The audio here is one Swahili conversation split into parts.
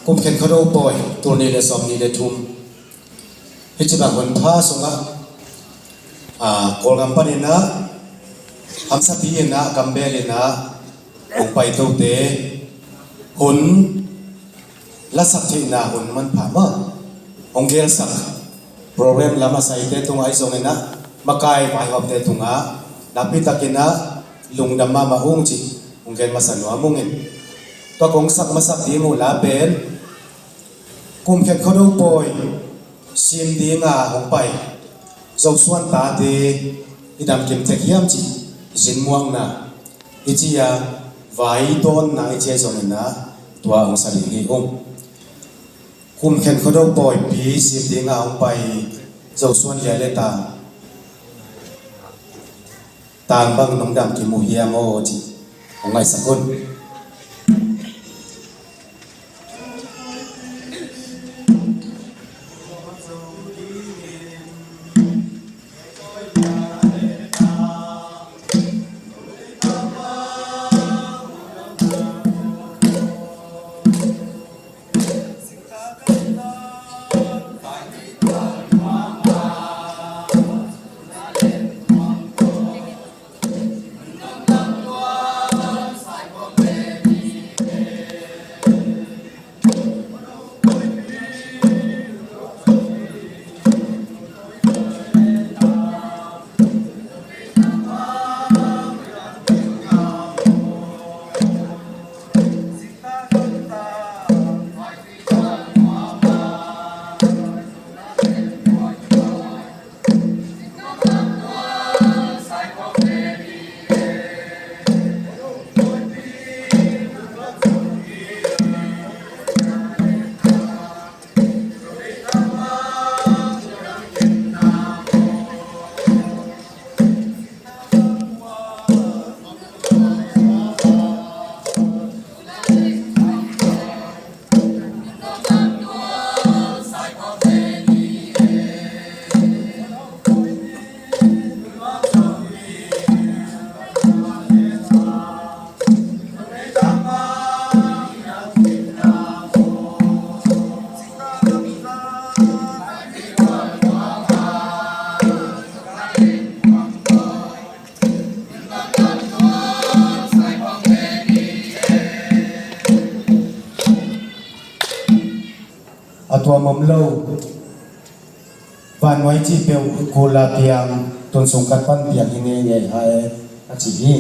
kum khen Khuado Pawi turni le Zomi le thum hichina hun tha sunga Kawlgam panina hamsa piina gambelina pai to te hun la sak thina hun man phama ongel sak program lama saite tunga isongena Makai vaihawm te tunga lapi takina lungdama mahung chi ongel masanwa mungin to kong sak masak di mu la ben kum khet Khuado Pawi sim di nga hong pai zo suan ta te idam kim te hiam chi jin muang na ichia vai don na ichia zongena tua ong sali hi hong kum khen Khuado Pawipi sim di nga hong pai zo suan le le ta tang bang nong dam ki mu hiam o chi ong ai sakun atwa mamlo van wai chi pe kula tiang ton song kat pan tiang nge nge hai a chi hi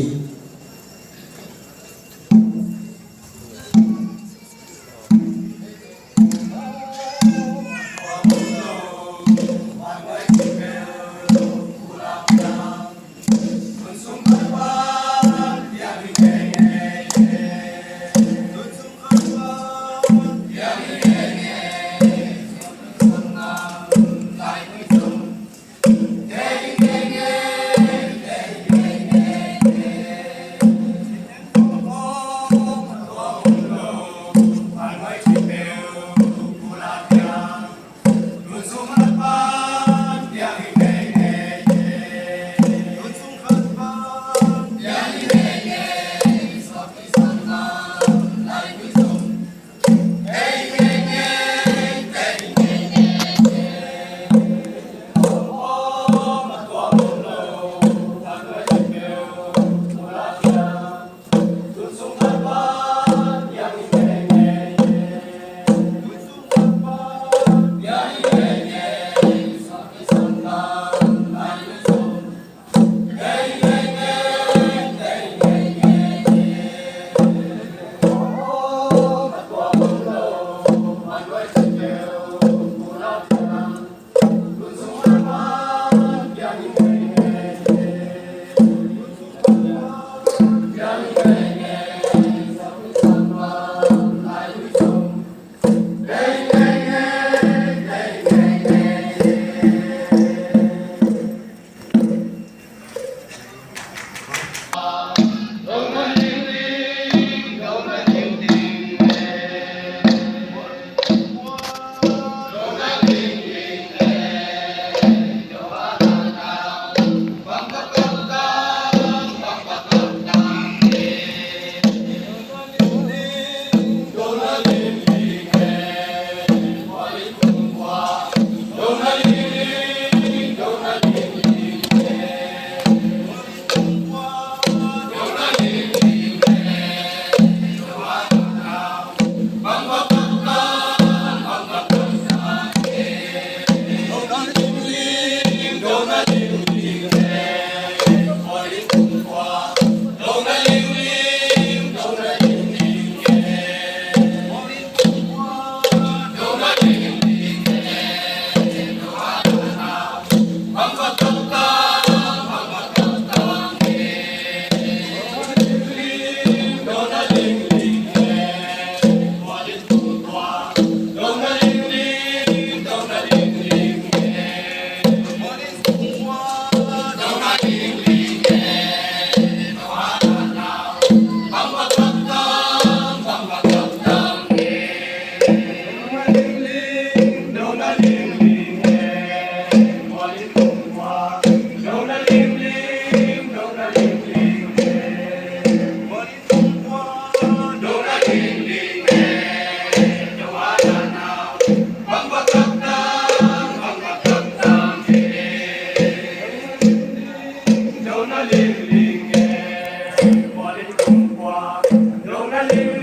Hãy subscribe cho kênh Ghiền Mì Gõ để không bỏ lỡ những video hấp dẫn